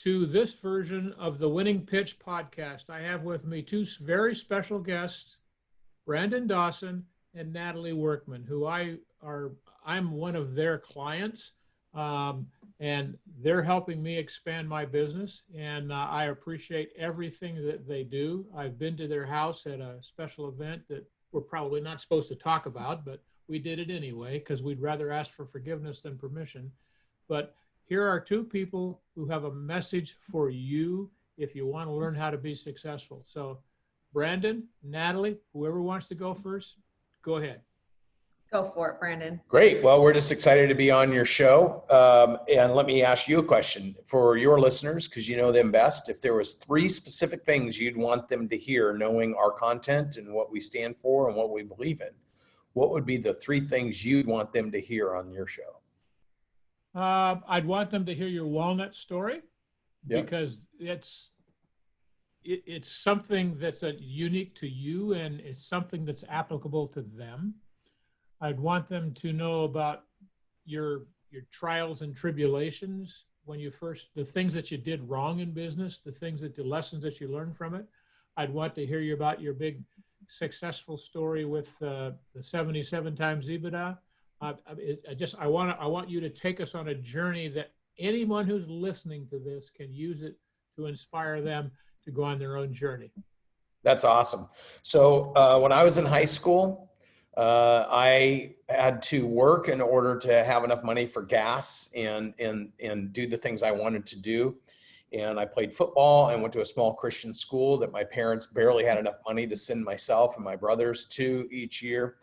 to this version of the Winning Pitch podcast. I have with me two very special guests, Brandon Dawson and Natalie Workman, who I'm one of their clients, and they're helping me expand my business, and I appreciate everything that they do. I've been to their house at a special event that we're probably not supposed to talk about, but we did it anyway because we'd rather ask for forgiveness than permission. But here are two people who have a message for you if you want to learn how to be successful. So Brandon, Natalie, whoever wants to go first, go ahead. Go for it, Brandon. Great. Well, we're just excited to be on your show. And let me ask you a question for your listeners, because you know them best. If there was 3 specific things you'd want them to hear, knowing our content and what we stand for and what we believe in, what would be the 3 things you'd want them to hear on your show? I'd want them to hear your walnut story, because it's something that's unique to you, and it's something that's applicable to them. I'd want them to know about your trials and tribulations when the things that you did wrong in business, the lessons that you learned from it. I'd want to hear about your big successful story with the 77 times EBITDA. I want you to take us on a journey that anyone who's listening to this can use it to inspire them to go on their own journey. That's awesome. So when I was in high school, I had to work in order to have enough money for gas and do the things I wanted to do. And I played football and went to a small Christian school that my parents barely had enough money to send myself and my brothers to each year.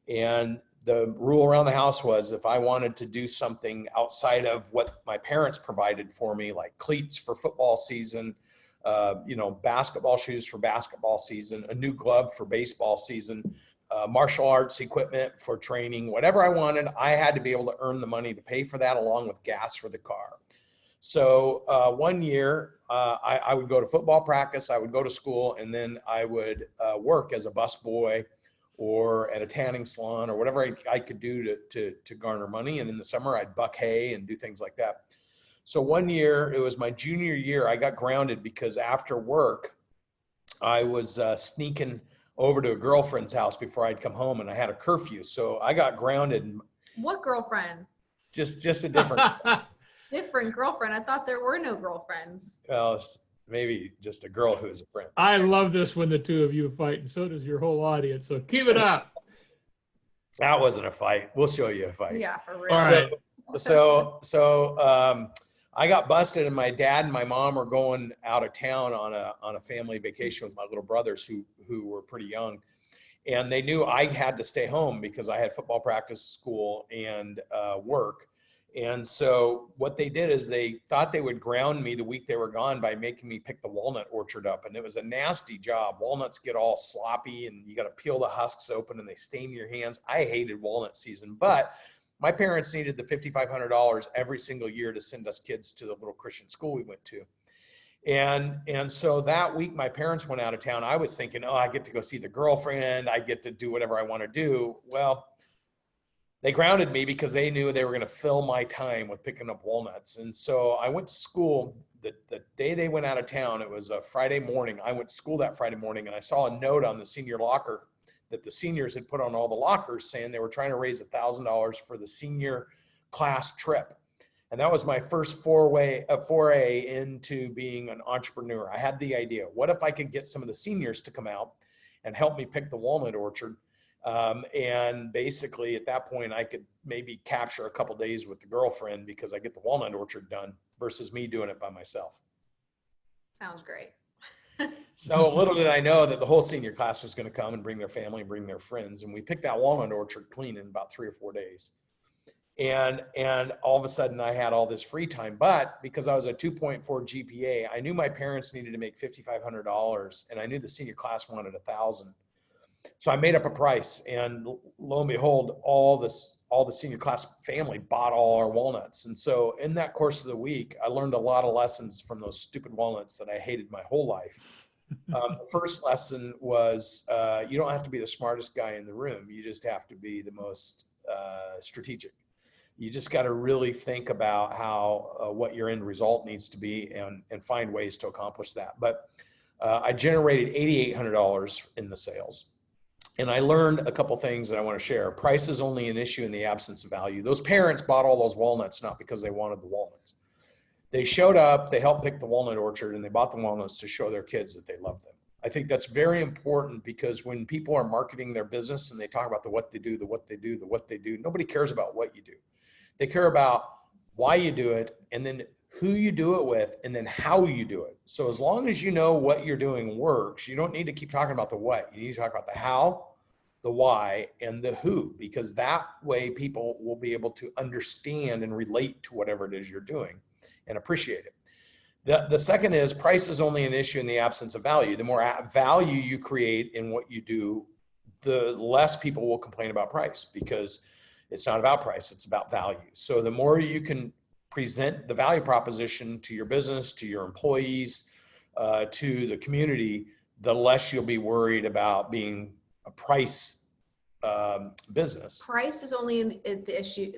And the rule around the house was if I wanted to do something outside of what my parents provided for me, like cleats for football season, basketball shoes for basketball season, a new glove for baseball season, martial arts equipment for training, whatever I wanted, I had to be able to earn the money to pay for that along with gas for the car. So one year I would go to football practice, I would go to school, and then I would work as a busboy or at a tanning salon or whatever I could do to garner money. And in the summer I'd buck hay and do things like that. So one year, it was my junior year, I got grounded because after work, I was sneaking over to a girlfriend's house before I'd come home, and I had a curfew. So I got grounded. What girlfriend? Just a different. Different girlfriend. I thought there were no girlfriends. Well, maybe just a girl who's a friend. I love this when the two of you fight, and so does your whole audience. So keep it up. That wasn't a fight. We'll show you a fight. Yeah, for real. All right. So I got busted, and my dad and my mom were going out of town on a family vacation with my little brothers who were pretty young, and they knew I had to stay home because I had football practice, school, and work. And so what they did is they thought they would ground me the week they were gone by making me pick the walnut orchard up. And it was a nasty job. Walnuts get all sloppy and you got to peel the husks open and they stain your hands. I hated walnut season, but my parents needed the $5,500 every single year to send us kids to the little Christian school we went to. And so that week my parents went out of town. I was thinking, I get to go see the girlfriend. I get to do whatever I want to do. Well, they grounded me because they knew they were going to fill my time with picking up walnuts. And so I went to school the day they went out of town. It was a Friday morning. I went to school that Friday morning, and I saw a note on the senior locker that the seniors had put on all the lockers saying they were trying to raise $1,000 for the senior class trip. And that was my first foray into being an entrepreneur. I had the idea, what if I could get some of the seniors to come out and help me pick the walnut orchard? And basically at that point I could maybe capture a couple days with the girlfriend because I get the walnut orchard done versus me doing it by myself. Sounds great. So little did I know that the whole senior class was going to come and bring their family and bring their friends. And we picked that walnut orchard clean in about 3 or 4 days. And all of a sudden I had all this free time, but because I was a 2.4 GPA, I knew my parents needed to make $5,500 and I knew the senior class wanted $1,000. So I made up a price, and lo and behold, all the senior class family bought all our walnuts. And so in that course of the week, I learned a lot of lessons from those stupid walnuts that I hated my whole life. The first lesson was you don't have to be the smartest guy in the room. You just have to be the most strategic. You just got to really think about how what your end result needs to be and find ways to accomplish that. But I generated $8,800 in the sales. And I learned a couple things that I want to share. Price is only an issue in the absence of value. Those parents bought all those walnuts not because they wanted the walnuts. They showed up, they helped pick the walnut orchard, and they bought the walnuts to show their kids that they love them. I think that's very important, because when people are marketing their business and they talk about the what they do, nobody cares about what you do. They care about why you do it, and then who you do it with, and then how you do it. So as long as you know what you're doing works, you don't need to keep talking about the what. You need to talk about the how, the why, and the who, because that way people will be able to understand and relate to whatever it is you're doing and appreciate it. The second is price is only an issue in the absence of value. The more value you create in what you do, the less people will complain about price, because it's not about price, it's about value. So the more you can present the value proposition to your business, to your employees, to the community, the less you'll be worried about being a price business. Price is only the issue.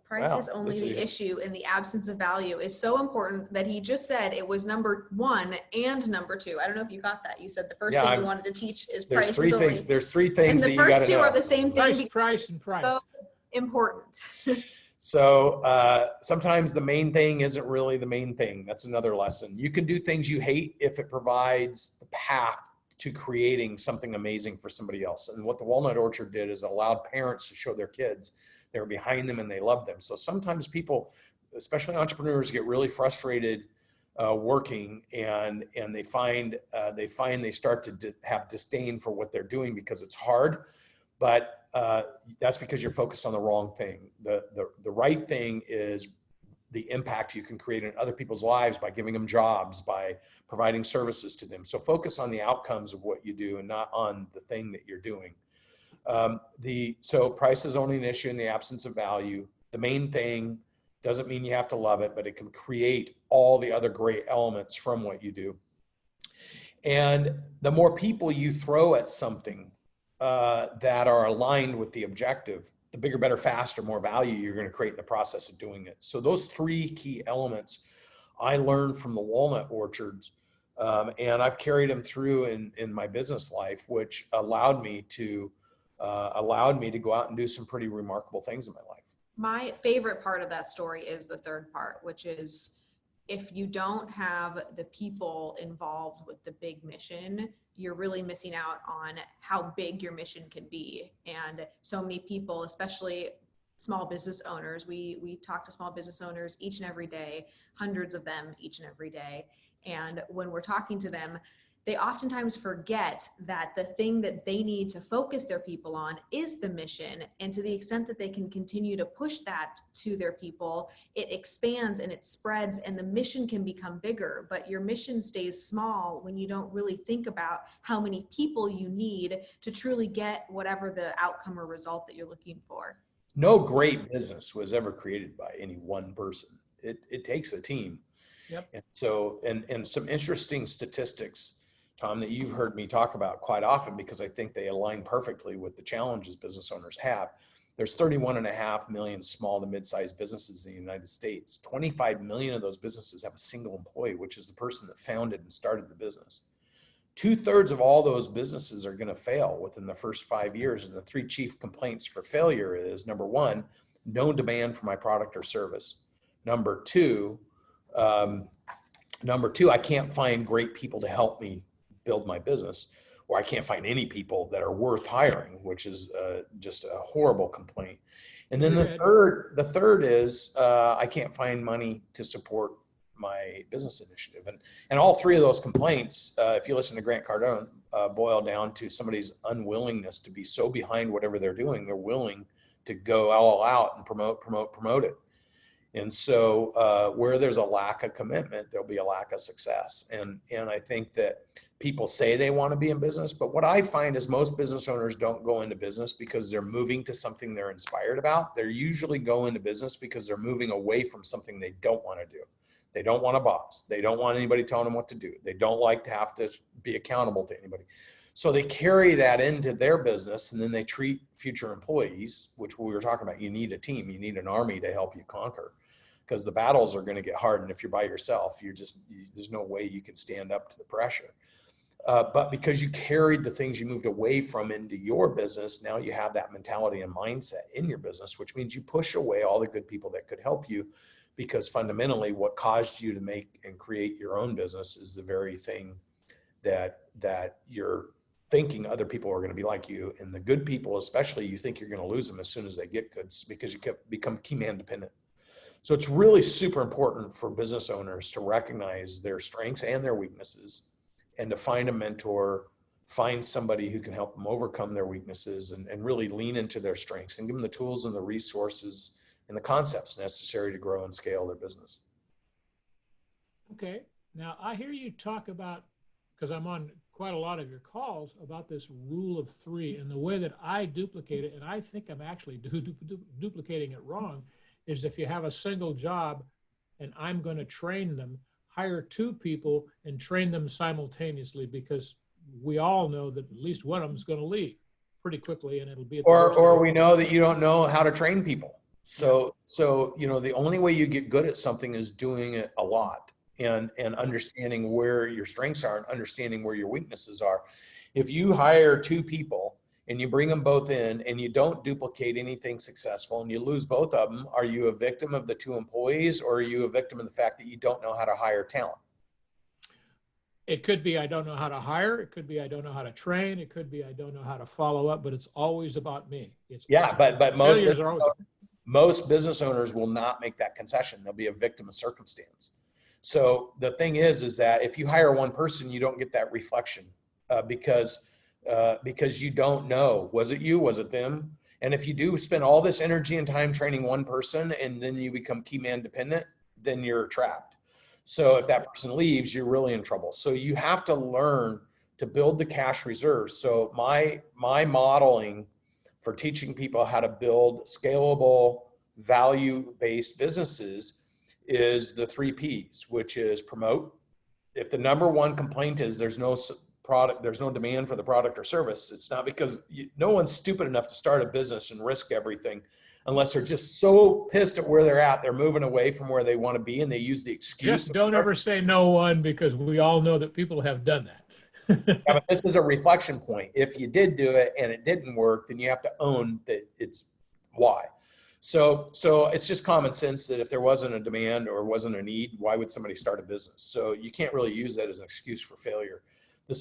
Price is only the issue in the absence of value is so important that he just said it was number one and number two. I don't know if you got that. You said the first thing you wanted to teach is price is only. There's three things and the first two are the same thing. Price and price. So important. So sometimes the main thing isn't really the main thing. That's another lesson. You can do things you hate if it provides the path to creating something amazing for somebody else. And what the Walnut Orchard did is allowed parents to show their kids they were behind them and they loved them. So sometimes people, especially entrepreneurs, get really frustrated working, and they find they start to have disdain for what they're doing because it's hard. But that's because you're focused on the wrong thing. The right thing is the impact you can create in other people's lives by giving them jobs, by providing services to them. So focus on the outcomes of what you do and not on the thing that you're doing. So price is only an issue in the absence of value. The main thing doesn't mean you have to love it, but it can create all the other great elements from what you do. And the more people you throw at something that are aligned with the objective, the bigger, better, faster, more value you're going to create in the process of doing it. So those three key elements I learned from the walnut orchards, and I've carried them through in my business life, which allowed me to go out and do some pretty remarkable things in my life. My favorite part of that story is the third part, which is if you don't have the people involved with the big mission, you're really missing out on how big your mission can be. And so many people, especially small business owners, we talk to small business owners each and every day, hundreds of them each and every day. And when we're talking to them, they oftentimes forget that the thing that they need to focus their people on is the mission. And to the extent that they can continue to push that to their people, it expands and it spreads and the mission can become bigger. But your mission stays small when you don't really think about how many people you need to truly get whatever the outcome or result that you're looking for. No great business was ever created by any one person. It takes a team. Yep. And so, and some interesting statistics, Tom, that you've heard me talk about quite often, because I think they align perfectly with the challenges business owners have. There's 31.5 million small to mid-sized businesses in the United States. 25 million of those businesses have a single employee, which is the person that founded and started the business. 2/3 of all those businesses are going to fail within the first 5 years. And the three chief complaints for failure is, number one, no demand for my product or service. Number two, I can't find great people to help me build my business, or I can't find any people that are worth hiring, which is just a horrible complaint. And then the third is I can't find money to support my business initiative. And all three of those complaints, if you listen to Grant Cardone, boil down to somebody's unwillingness to be so behind whatever they're doing, they're willing to go all out and promote it. And so where there's a lack of commitment, there'll be a lack of success. And I think that people say they want to be in business, but what I find is most business owners don't go into business because they're moving to something they're inspired about. They're usually go into business because they're moving away from something they don't want to do. They don't want a boss. They don't want anybody telling them what to do. They don't like to have to be accountable to anybody. So they carry that into their business, and then they treat future employees, which we were talking about. You need a team, you need an army to help you conquer, because the battles are going to get hard. And if you're by yourself, there's no way you can stand up to the pressure. But because you carried the things you moved away from into your business, now you have that mentality and mindset in your business, which means you push away all the good people that could help you, because fundamentally what caused you to make and create your own business is the very thing that you're thinking other people are going to be like you. And the good people, especially, you think you're going to lose them as soon as they get good, because you become key man dependent. So it's really super important for business owners to recognize their strengths and their weaknesses, and to find a mentor, find somebody who can help them overcome their weaknesses, and really lean into their strengths and give them the tools and the resources and the concepts necessary to grow and scale their business. Okay. Now I hear you talk about, because I'm on quite a lot of your calls, about this rule of three, and the way that I duplicate it, and I think I'm actually duplicating it wrong, is if you have a single job and I'm going to train them, hire two people and train them simultaneously, because we all know that at least one of them is going to leave pretty quickly, and it'll be at the or we know that you don't know how to train people. So the only way you get good at something is doing it a lot, and understanding where your strengths are and understanding where your weaknesses are. If you hire two people and you bring them both in and you don't duplicate anything successful and you lose both of them, are you a victim of the two employees, or are you a victim of the fact that you don't know how to hire talent? It could be I don't know how to hire. It could be I don't know how to train. It could be I don't know how to follow up, but it's always about me. But most business owners will not make that concession. They'll be a victim of circumstance. So the thing is that if you hire one person, you don't get that reflection, because you don't know, was it you, was it them? And if you do spend all this energy and time training one person and then you become key man dependent, then you're trapped. So if that person leaves, you're really in trouble. So you have to learn to build the cash reserves. So my modeling for teaching people how to build scalable, value-based businesses is the 3 Ps, which is promote. If the number one complaint is there's no product, there's no demand for the product or service, it's not because no one's stupid enough to start a business and risk everything unless they're just so pissed at where they're at, they're moving away from where they want to be, and they use the excuse. Just don't ever say no one, because we all know that people have done that. Yeah, but this is a reflection point. If you did do it and it didn't work, then you have to own that it's why. So it's just common sense that if there wasn't a demand or wasn't a need, why would somebody start a business? So you can't really use that as an excuse for failure. The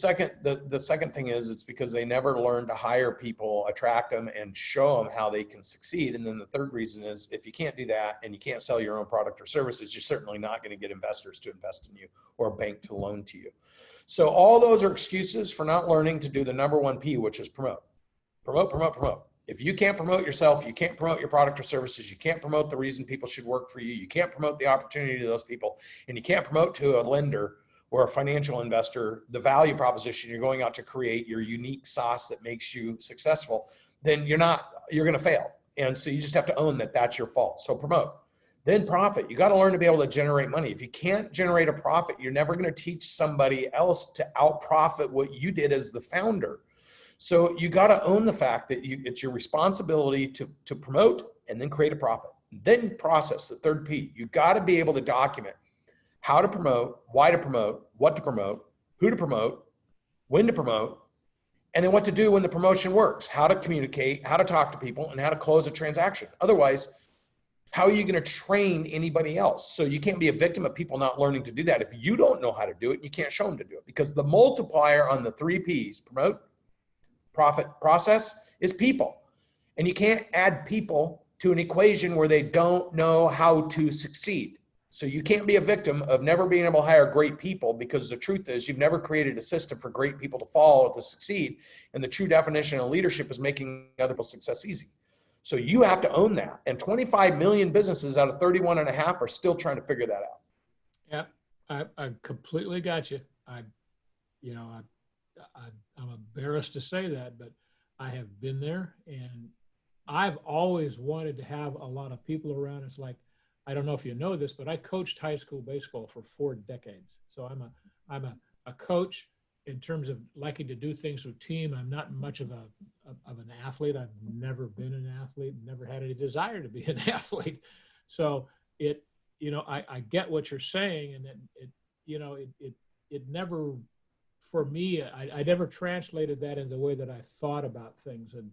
second thing is it's because they never learn to hire people, attract them, and show them how they can succeed. And then the third reason is if you can't do that and you can't sell your own product or services, you're certainly not going to get investors to invest in you or a bank to loan to you. So all those are excuses for not learning to do the number 1 P, which is promote. Promote, promote, promote. If you can't promote yourself, you can't promote your product or services, you can't promote the reason people should work for you, you can't promote the opportunity to those people, and you can't promote to a lender or a financial investor the value proposition you're going out to create, your unique sauce that makes you successful, then you're going to fail. And so you just have to own that that's your fault. So promote. Then profit. You got to learn to be able to generate money. If you can't generate a profit, you're never going to teach somebody else to out profit what you did as the founder. So you got to own the fact that it's your responsibility to promote and then create a profit. Then process, the 3rd P. You got to be able to document how to promote, why to promote, what to promote, who to promote, when to promote, and then what to do when the promotion works, how to communicate, how to talk to people, and how to close a transaction. Otherwise, how are you going to train anybody else? So you can't be a victim of people not learning to do that. If you don't know how to do it, you can't show them to do it, because the multiplier on the 3 Ps, promote, profit, process, is people. And you can't add people to an equation where they don't know how to succeed. So you can't be a victim of never being able to hire great people, because the truth is you've never created a system for great people to follow to succeed. And the true definition of leadership is making other people's success easy. So you have to own that. And 25 million businesses out of 31 and a half are still trying to figure that out. Yeah, I completely got you. I'm embarrassed to say that, but I have been there, and I've always wanted to have a lot of people around. It's like, I don't know if you know this, but I coached high school baseball for 4 decades. So I'm a coach in terms of liking to do things with team, I'm not much of an athlete. I've never been an athlete, never had any desire to be an athlete. So I get what you're saying, and it never, for me, I never translated that in the way that I thought about things. And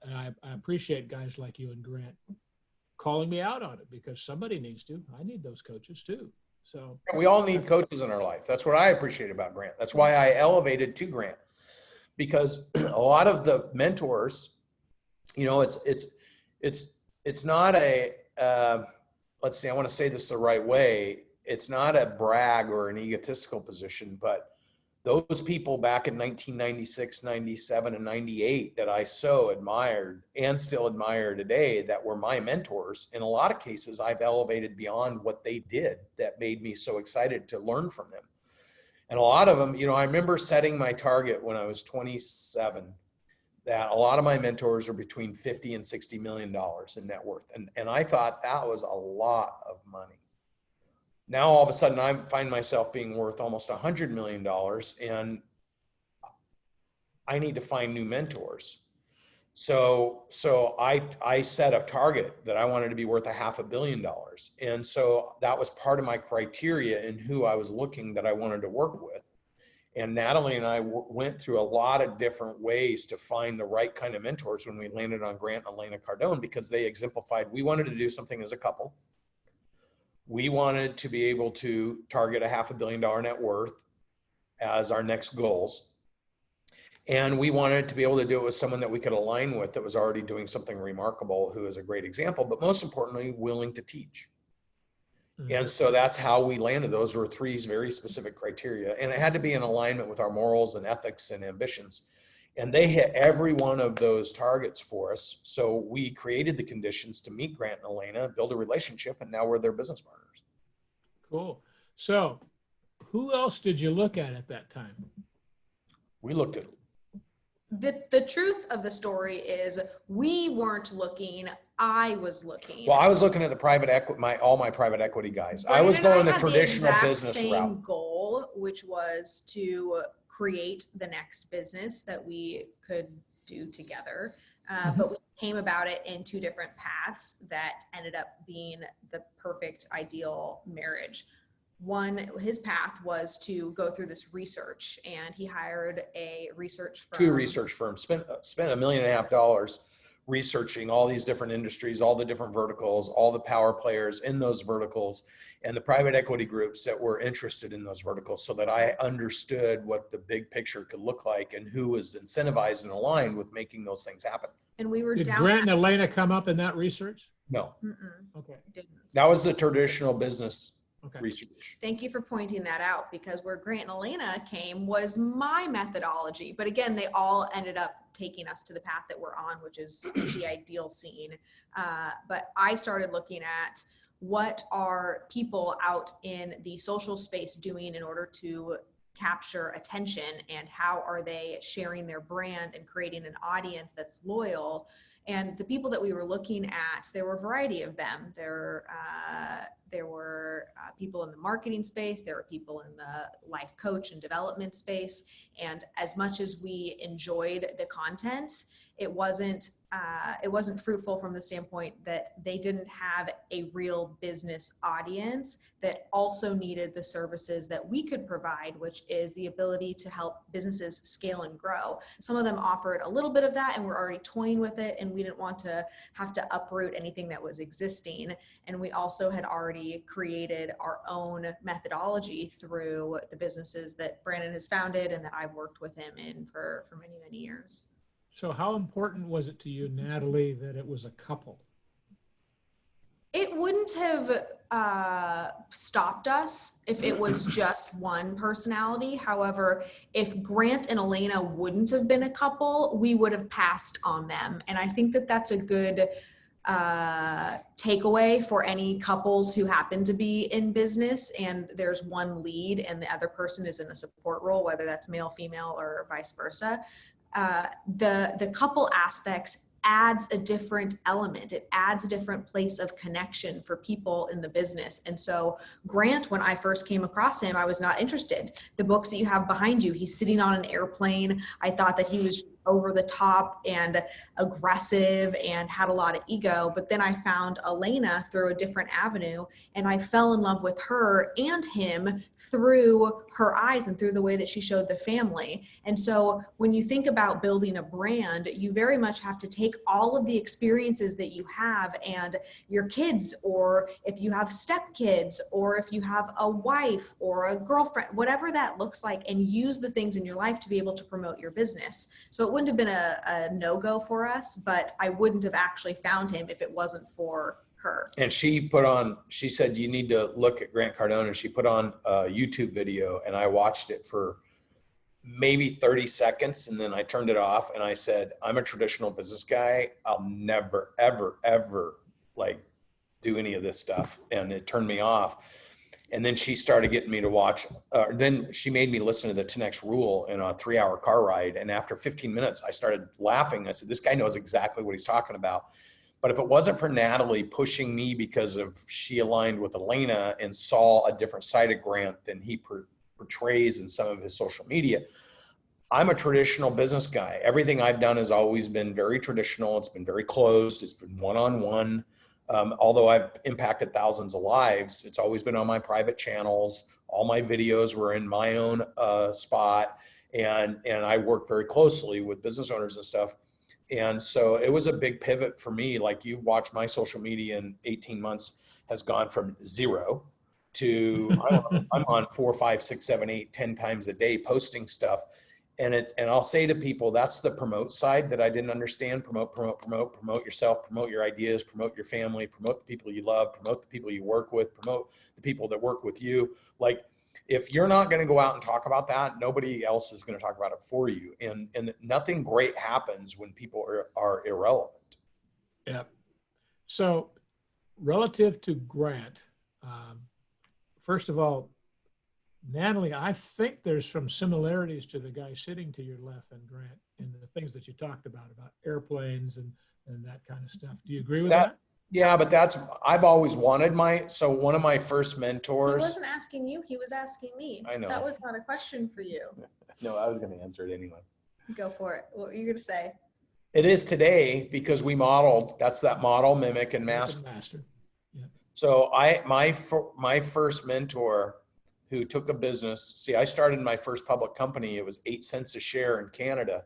I appreciate guys like you and Grant calling me out on it, because somebody needs to. I need those coaches too. So we all need coaches in our life. That's what I appreciate about Grant. That's why I elevated to Grant, because a lot of the mentors, it's not a, let's see, I want to say this the right way. It's not a brag or an egotistical position, but those people back in 1996, 97, and 98 that I so admired and still admire today, that were my mentors, in a lot of cases, I've elevated beyond what they did that made me so excited to learn from them. And a lot of them, I remember setting my target when I was 27, that a lot of my mentors are between 50 and $60 million in net worth. And I thought that was a lot of money. Now, all of a sudden, I find myself being worth almost $100 million, and I need to find new mentors. So I set a target that I wanted to be worth $500 million. And so that was part of my criteria in who I was looking that I wanted to work with. And Natalie and I went through a lot of different ways to find the right kind of mentors when we landed on Grant and Elena Cardone, because they exemplified, we wanted to do something as a couple. We wanted to be able to target $500 million net worth as our next goals. And we wanted to be able to do it with someone that we could align with, that was already doing something remarkable, who is a great example, but most importantly, willing to teach. Mm-hmm. And so that's how we landed. Those were three very specific criteria. And it had to be in alignment with our morals and ethics and ambitions. And they hit every one of those targets for us. So we created the conditions to meet Grant and Elena, build a relationship, and now we're their business partners. Cool. So who else did you look at that time? We looked at the truth of the story is we weren't looking. I was looking. Well, I was looking at the private equity, all my private equity guys. I was going the traditional business route. Same goal, which was to create the next business that we could do together. But we came about it in two different paths that ended up being the perfect ideal marriage. One, his path was to go through this research, and he hired a research firm. 2 research firms, spent $1.5 million researching all these different industries, all the different verticals, all the power players in those verticals, and the private equity groups that were interested in those verticals, so that I understood what the big picture could look like and who was incentivized and aligned with making those things happen. And we were Did Grant and Elena come up in that research? No. Okay. Didn't. That was the traditional business research. Thank you for pointing that out, because where Grant and Elena came was my methodology. But again, they all ended up taking us to the path that we're on, which is the ideal scene. But I started looking at what are people out in the social space doing in order to capture attention, and how are they sharing their brand and creating an audience that's loyal. And the people that we were looking at, there were a variety of them. There were people in the marketing space. There were people in the life coach and development space. And as much as we enjoyed the content, it wasn't fruitful from the standpoint that they didn't have a real business audience that also needed the services that we could provide, which is the ability to help businesses scale and grow. Some of them offered a little bit of that, and we're already toying with it, and we didn't want to have to uproot anything that was existing. And we also had already created our own methodology through the businesses that Brandon has founded and that I've worked with him in for many, many years. So how important was it to you, Natalie, that it was a couple? It wouldn't have stopped us if it was just one personality. However, if Grant and Elena wouldn't have been a couple, we would have passed on them. And I think that that's a good takeaway for any couples who happen to be in business and there's one lead and the other person is in a support role, whether that's male, female, or vice versa. The couple aspects adds a different element. It adds a different place of connection for people in the business. And so Grant, when I first came across him, I was not interested. The books that you have behind you, he's sitting on an airplane. I thought that he was over the top and aggressive and had a lot of ego. But then I found Elena through a different avenue, and I fell in love with her and him through her eyes and through the way that she showed the family. And so when you think about building a brand, you very much have to take all of the experiences that you have and your kids, or if you have stepkids, or if you have a wife or a girlfriend, whatever that looks like, and use the things in your life to be able to promote your business. So it wouldn't have been a no-go for us, but I wouldn't have actually found him if it wasn't for her. And she said, you need to look at Grant Cardone, and she put on a YouTube video, and I watched it for maybe 30 seconds. And then I turned it off and I said, I'm a traditional business guy. I'll never, ever, ever like do any of this stuff. And it turned me off. And then she started getting me to watch, then she made me listen to the 10X rule in a 3-hour car ride. And after 15 minutes, I started laughing. I said, this guy knows exactly what he's talking about. But if it wasn't for Natalie pushing me because of she aligned with Elena and saw a different side of Grant than he portrays in some of his social media, I'm a traditional business guy. Everything I've done has always been very traditional. It's been very closed. It's been one-on-one. Although I've impacted thousands of lives, it's always been on my private channels. All my videos were in my own spot. And I work very closely with business owners and stuff. And so it was a big pivot for me. Like, you've watched my social media in 18 months has gone from 0 to I'm on 4, 5, 6, 7, 8, 10 times a day posting stuff. And I'll say to people, that's the promote side that I didn't understand. Promote yourself, promote your ideas, promote your family, promote the people you love, promote the people you work with, promote the people that work with you. Like, if you're not going to go out and talk about that, nobody else is going to talk about it for you. And nothing great happens when people are irrelevant. Yeah. So relative to Grant, first of all, Natalie, I think there's some similarities to the guy sitting to your left and Grant in the things that you talked about airplanes and that kind of stuff. Do you agree with that? Yeah, but I've always wanted so one of my first mentors. He wasn't asking you, he was asking me. I know. That was not a question for you. No, I was going to answer it anyway. Go for it. What were you going to say? It is today because we modeled, that's that model, mimic, and master. Yeah. So my first mentor who took a business, I started my first public company. It was 8 cents a share in Canada.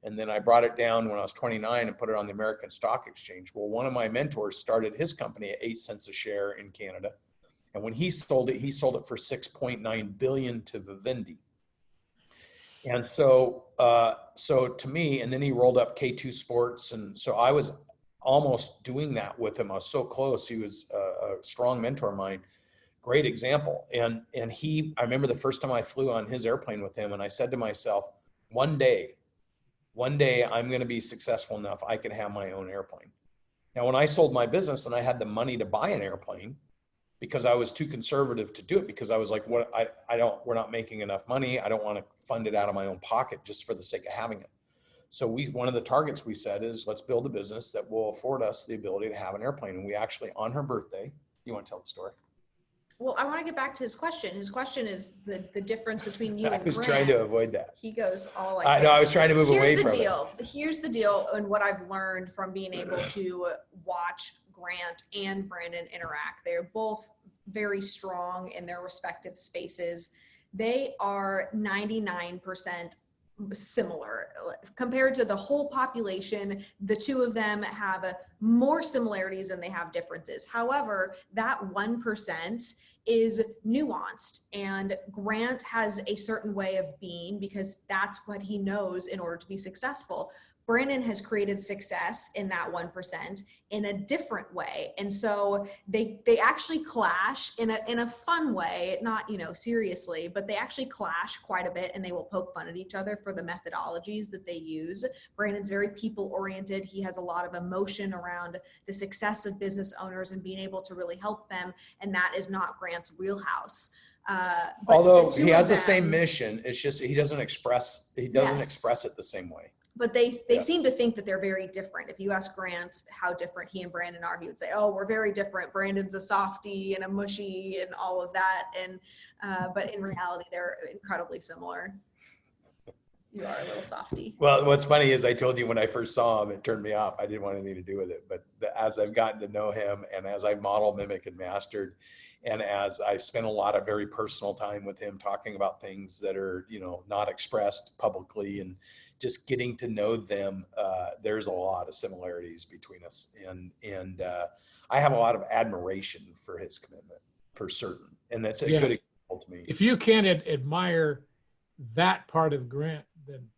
And then I brought it down when I was 29 and put it on the American Stock Exchange. Well, one of my mentors started his company at 8 cents a share in Canada. And when he sold it for 6.9 billion to Vivendi. And so to me, and then he rolled up K2 Sports. And so I was almost doing that with him. I was so close. He was a strong mentor of mine. Great example. And I remember the first time I flew on his airplane with him, and I said to myself, one day I'm going to be successful enough I can have my own airplane. Now, when I sold my business and I had the money to buy an airplane, because I was too conservative to do it, because I was like, we're not making enough money. I don't want to fund it out of my own pocket just for the sake of having it. So one of the targets we said is, let's build a business that will afford us the ability to have an airplane. And we actually, on her birthday, you want to tell the story? Well, I want to get back to his question. His question is the difference between you and Grant. I was trying to avoid that. He goes all like I know, I was trying to move away from it. Here's the deal, and what I've learned from being able to watch Grant and Brandon interact. They're both very strong in their respective spaces. They are 99% similar compared to the whole population. The two of them have more similarities than they have differences. However, that 1% is nuanced, and Grant has a certain way of being because that's what he knows in order to be successful. Brandon has created success in that 1% in a different way. And so they actually clash in a fun way, not, seriously, but they actually clash quite a bit, and they will poke fun at each other for the methodologies that they use. Brandon's very people oriented. He has a lot of emotion around the success of business owners and being able to really help them. And that is not Grant's wheelhouse. But Although the two he has of the same them- mission, it's just he doesn't express it the same way. But they Yeah. seem to think that they're very different. If you ask Grant how different he and Brandon are, he would say, "Oh, we're very different. Brandon's a softie and a mushy and all of that." And but in reality, they're incredibly similar. You are a little softie. Well, what's funny is I told you when I first saw him, it turned me off. I didn't want anything to do with it. But as I've gotten to know him, and as I model, mimic, and mastered, and as I've spent a lot of very personal time with him talking about things that are, not expressed publicly, and just getting to know them, there's a lot of similarities between us. And I have a lot of admiration for his commitment, for certain. And that's a good example to me. If you can't admire that part of Grant, then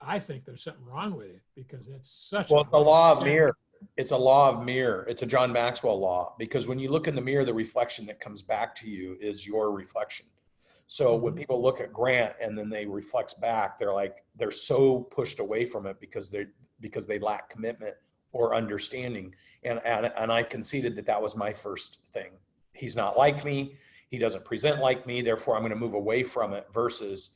I think there's something wrong with it, because it's such Well, it's a law of mirror. It's a law of mirror. It's a John Maxwell law, because when you look in the mirror, the reflection that comes back to you is your reflection. So when people look at Grant and then they reflect back, they're so pushed away from it because they lack commitment or understanding. And I conceded that was my first thing. He's not like me. He doesn't present like me. Therefore, I'm going to move away from it, versus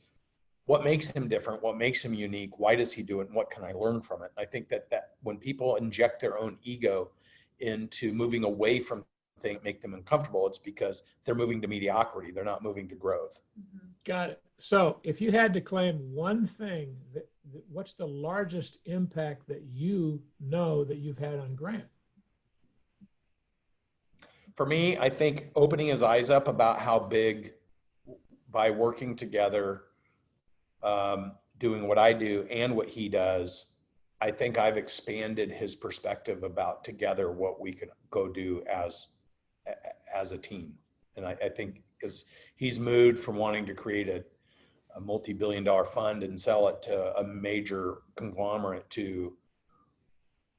what makes him different, what makes him unique, why does he do it, and what can I learn from it? I think that when people inject their own ego into moving away from things that make them uncomfortable, it's because they're moving to mediocrity. They're not moving to growth. Got it. So if you had to claim one thing, what's the largest impact that you know that you've had on Grant? For me, I think opening his eyes up about how big, by working together, doing what I do and what he does, I think I've expanded his perspective about together what we can go do as a team. And I think because he's moved from wanting to create a multi-billion-dollar fund and sell it to a major conglomerate to,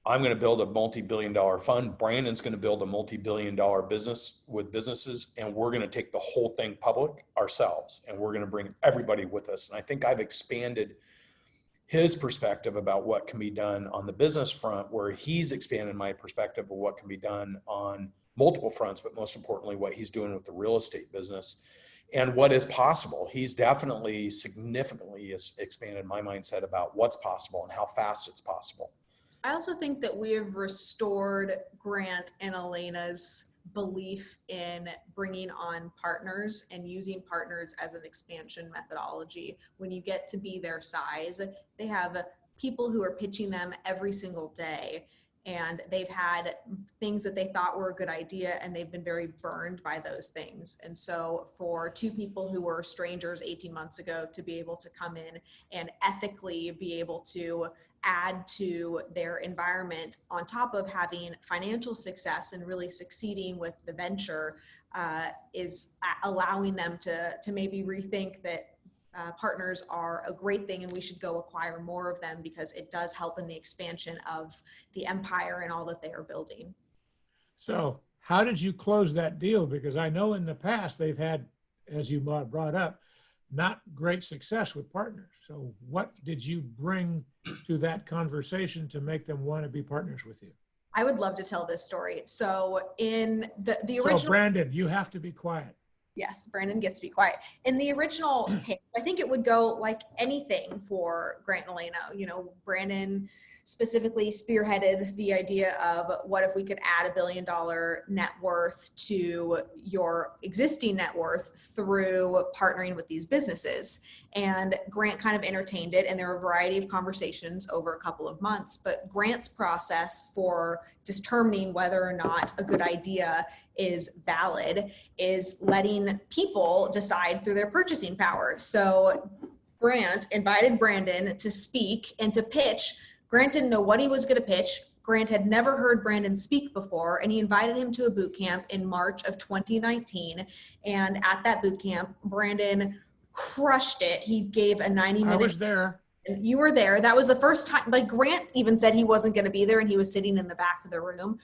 I'm going to build a multi-billion-dollar fund. Brandon's going to build a multi-billion-dollar business with businesses, and we're going to take the whole thing public ourselves, and we're going to bring everybody with us. And I think I've expanded his perspective about what can be done on the business front, where he's expanded my perspective of what can be done on multiple fronts, but most importantly, what he's doing with the real estate business and what is possible. He's definitely significantly expanded my mindset about what's possible and how fast it's possible. I also think that we have restored Grant and Elena's belief in bringing on partners and using partners as an expansion methodology. When you get to be their size, they have people who are pitching them every single day, and they've had things that they thought were a good idea, and they've been very burned by those things. And so for two people who were strangers 18 months ago to be able to come in and ethically be able to add to their environment, on top of having financial success and really succeeding with the venture, is allowing them to maybe rethink that partners are a great thing and we should go acquire more of them, because it does help in the expansion of the empire and all that they are building. So how did you close that deal? Because I know in the past they've had, as you brought up, not great success with partners. So what did you bring to that conversation to make them want to be partners with you? I would love to tell this story. So in the original... So Brandon, you have to be quiet. Yes, Brandon gets to be quiet. In the original pitch, I think it would go like anything for Grant and Elena. Brandon specifically spearheaded the idea of, what if we could add $1 billion net worth to your existing net worth through partnering with these businesses? And Grant kind of entertained it, and there were a variety of conversations over a couple of months. But Grant's process for determining whether or not a good idea is valid is letting people decide through their purchasing power. So Grant invited Brandon to speak and to pitch. Grant didn't know what he was going to pitch. Grant had never heard Brandon speak before, and he invited him to a boot camp in March of 2019. And at that boot camp, Brandon crushed it. He gave a 90-minute. I was there. You were there. That was the first time. Like, Grant even said he wasn't going to be there, and he was sitting in the back of the room.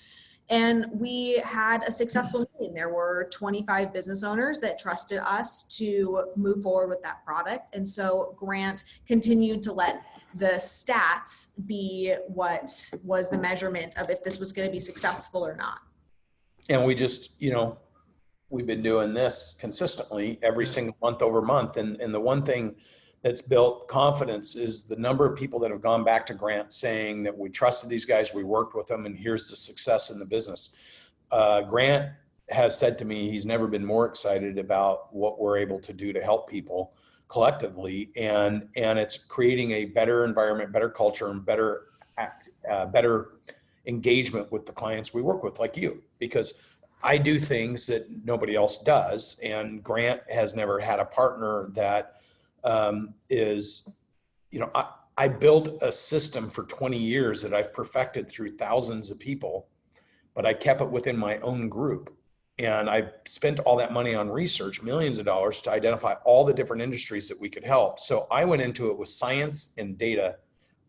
And we had a successful meeting. There were 25 business owners that trusted us to move forward with that product. And so Grant continued to let the stats be what was the measurement of if this was going to be successful or not. And we just, we've been doing this consistently every single month over month. And the one thing that's built confidence is the number of people that have gone back to Grant saying that we trusted these guys, we worked with them, and here's the success in the business. Grant has said to me he's never been more excited about what we're able to do to help people collectively, and it's creating a better environment, better culture, and better engagement with the clients we work with, like you, because I do things that nobody else does, and Grant has never had a partner that is, you know, I built a system for 20 years that I've perfected through thousands of people, but I kept it within my own group. And I spent all that money on research, millions of dollars, to identify all the different industries that we could help. So I went into it with science and data.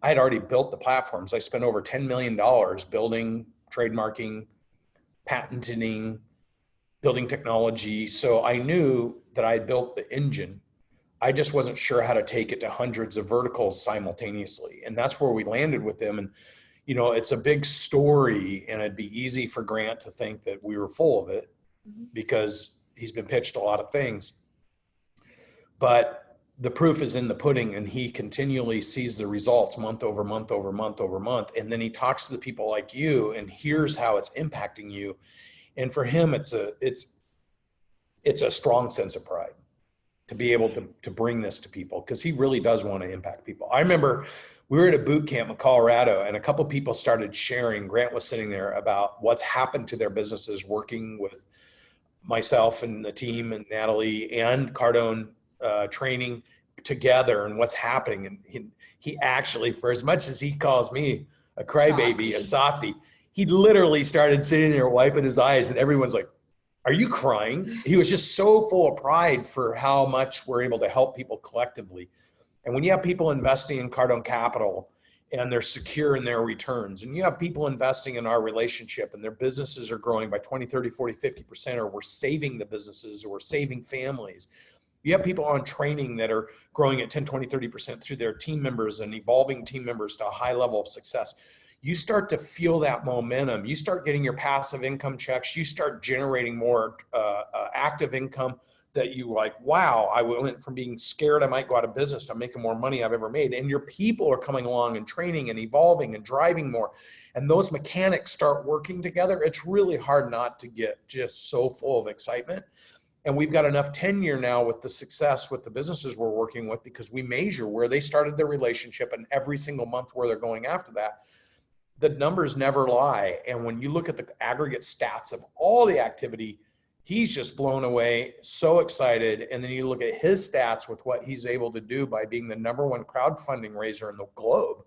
I had already built the platforms. I spent over $10 million building, trademarking, patenting, building technology. So I knew that I had built the engine. I just wasn't sure how to take it to hundreds of verticals simultaneously. And that's where we landed with them. And, you know, it's a big story, and it'd be easy for Grant to think that we were full of it because he's been pitched a lot of things. But the proof is in the pudding, and he continually sees the results month over month over month over month. And then he talks to the people like you and hears how it's impacting you. And for him, it's a strong sense of pride to be able to bring this to people, because he really does want to impact people. I remember we were at a boot camp in Colorado, and a couple of people started sharing. Grant was sitting there about what's happened to their businesses working with myself and the team and Natalie and Cardone training together, and what's happening. And he actually, for as much as he calls me a crybaby, a softie, he literally started sitting there wiping his eyes, and everyone's like, "Are you crying?" He was just so full of pride for how much we're able to help people collectively. And when you have people investing in Cardone Capital and they're secure in their returns, and you have people investing in our relationship and their businesses are growing by 20, 30, 40, 50%, or we're saving the businesses, or we're saving families. You have people on training that are growing at 10, 20, 30% through their team members and evolving team members to a high level of success. You start to feel that momentum. You start getting your passive income checks. You start generating more active income that you like, wow, I went from being scared I might go out of business to making more money I've ever made. And your people are coming along and training and evolving and driving more. And those mechanics start working together. It's really hard not to get just so full of excitement. And we've got enough tenure now with the success with the businesses we're working with, because we measure where they started their relationship and every single month where they're going after that. The numbers never lie. And when you look at the aggregate stats of all the activity, he's just blown away, so excited. And then you look at his stats with what he's able to do by being the #1 crowdfunding raiser in the globe,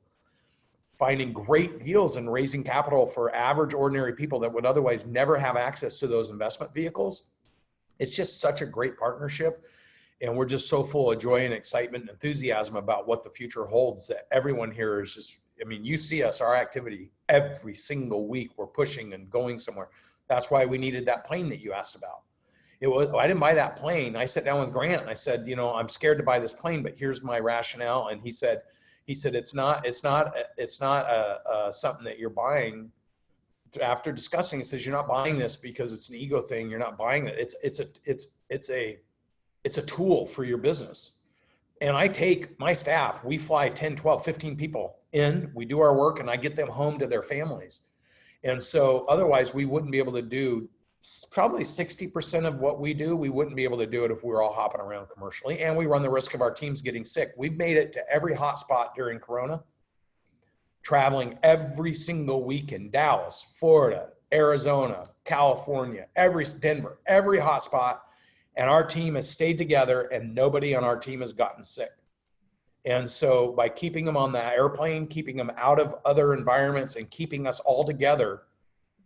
finding great deals and raising capital for average, ordinary people that would otherwise never have access to those investment vehicles. It's just such a great partnership. And we're just so full of joy and excitement and enthusiasm about what the future holds that everyone here is just, I mean, you see us, our activity every single week, we're pushing and going somewhere. That's why we needed that plane that you asked about. I didn't buy that plane. I sat down with Grant and I said, you know, I'm scared to buy this plane, but here's my rationale. And he said, it's not something that you're buying. After discussing, he says, you're not buying this because it's an ego thing. You're not buying it. It's a tool for your business. And I take my staff, we fly 10, 12, 15 people in, we do our work, and I get them home to their families. And so otherwise we wouldn't be able to do probably 60% of what we do. We wouldn't be able to do it if we were all hopping around commercially. And we run the risk of our teams getting sick. We've made it to every hotspot during Corona, traveling every single week in Dallas, Florida, Arizona, California, Denver, every hotspot. And our team has stayed together and nobody on our team has gotten sick. And so by keeping them on the airplane, keeping them out of other environments and keeping us all together,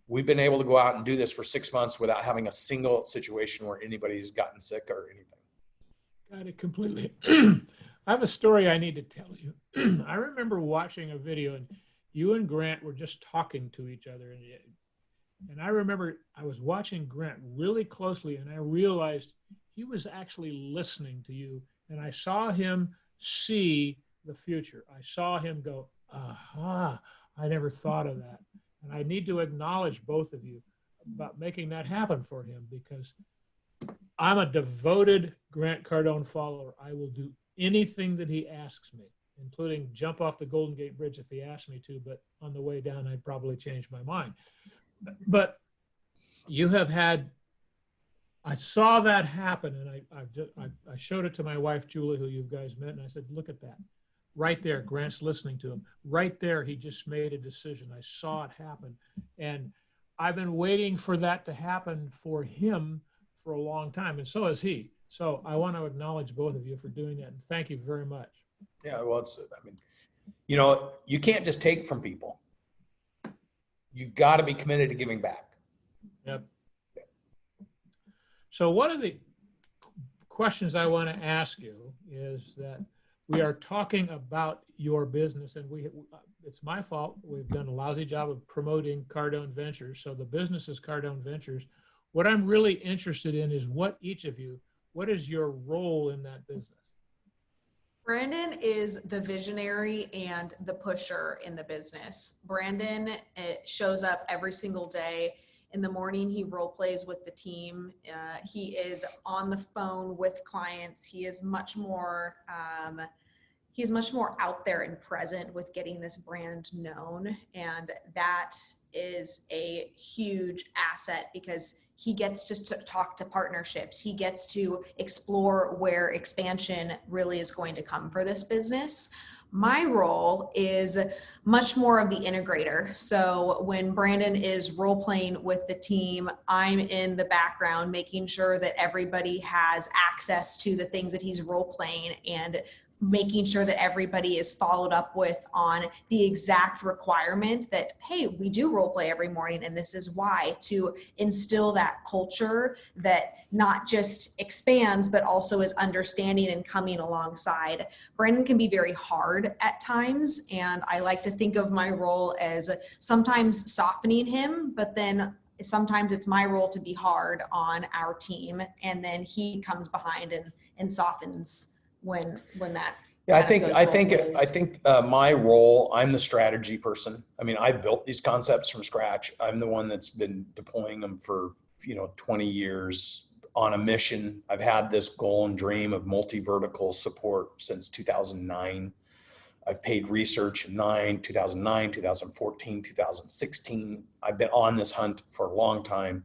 we've been able to go out and do this for 6 months without having a single situation where anybody's gotten sick or anything. Got it completely. I have a story I need to tell you. I remember watching a video and you and Grant were just talking to each other. And I remember I was watching Grant really closely and I realized he was actually listening to you. And I saw him see the future. I saw him go, aha, I never thought of that. And I need to acknowledge both of you about making that happen for him, because I'm a devoted Grant Cardone follower. I will do anything that he asks me, including jump off the Golden Gate Bridge if he asks me to, but on the way down, I'd probably change my mind. But you have had, I saw that happen, and I showed it to my wife, Julie, who you guys met, and I said, look at that. Right there, Grant's listening to him. Right there, he just made a decision. I saw it happen. And I've been waiting for that to happen for him for a long time, and so has he. So I want to acknowledge both of you for doing that, and thank you very much. Yeah, well, I mean, you know, you can't just take from people. You got to be committed to giving back. Yep. So one of the questions I want to ask you is that we are talking about your business, and it's my fault. We've done a lousy job of promoting Cardone Ventures. So the business is Cardone Ventures. What I'm really interested in is what is your role in that business? Brandon is the visionary and the pusher in the business. Brandon shows up every single day. In the morning, he role plays with the team. He is on the phone with clients. He is much more out there and present with getting this brand known. And that is a huge asset because he gets to talk to partnerships. He gets to explore where expansion really is going to come for this business. My role is much more of the integrator. So when Brandon is role playing with the team, I'm in the background making sure that everybody has access to the things that he's role playing and making sure that everybody is followed up with on the exact requirement that, hey, we do role play every morning and this is why, to instill that culture that not just expands, but also is understanding and coming alongside. Brandon can be very hard at times, and I like to think of my role as sometimes softening him, but then sometimes it's my role to be hard on our team, and then he comes behind and softens when that. Yeah, I think my role, I'm the strategy person. I mean, I built these concepts from scratch. I'm the one that's been deploying them for, 20 years on a mission. I've had this goal and dream of multi-vertical support since 2009. I've paid research in 2009, 2014, 2016. I've been on this hunt for a long time.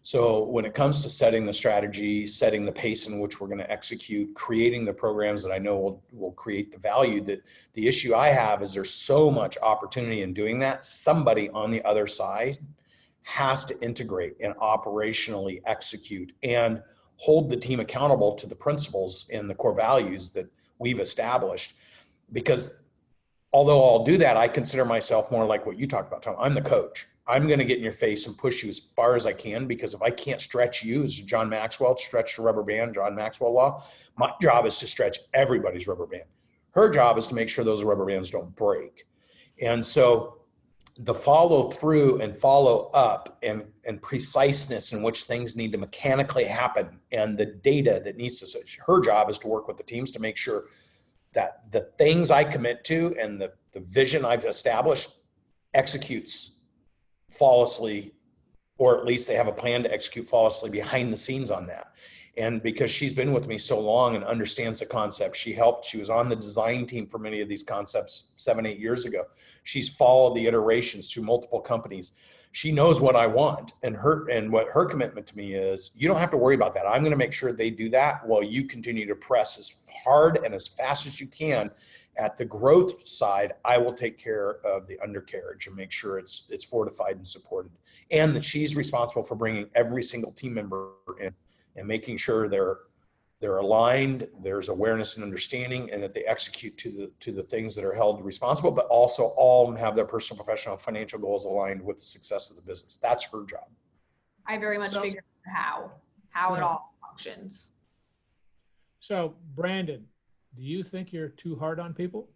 So when it comes to setting the strategy, setting the pace in which we're going to execute, creating the programs that I know will create the value, that the issue I have is there's so much opportunity in doing that. Somebody on the other side has to integrate and operationally execute and hold the team accountable to the principles and the core values that we've established. Because although I'll do that, I consider myself more like what you talked about, Tom. I'm the coach. I'm going to get in your face and push you as far as I can, because if I can't stretch you, as John Maxwell stretched the rubber band, John Maxwell law, my job is to stretch everybody's rubber band. Her job is to make sure those rubber bands don't break. And so the follow through and follow up and preciseness in which things need to mechanically happen and the data that needs to, her job is to work with the teams to make sure that the things I commit to and the vision I've established executes flawlessly, or at least they have a plan to execute flawlessly behind the scenes on that. And because she's been with me so long and understands the concept, she was on the design team for many of these concepts 7-8 years ago. She's followed the iterations through multiple companies. She knows what I want, and what her commitment to me is, you don't have to worry about that. I'm going to make sure they do that while you continue to press as hard and as fast as you can. At the growth side, I will take care of the undercarriage and make sure it's fortified and supported. And that she's responsible for bringing every single team member in and making sure they're aligned, there's awareness and understanding, and that they execute to the things that are held responsible, but also all have their personal, professional, financial goals aligned with the success of the business. That's her job. I very much figured how it all functions. So Brandon, do you think you're too hard on people?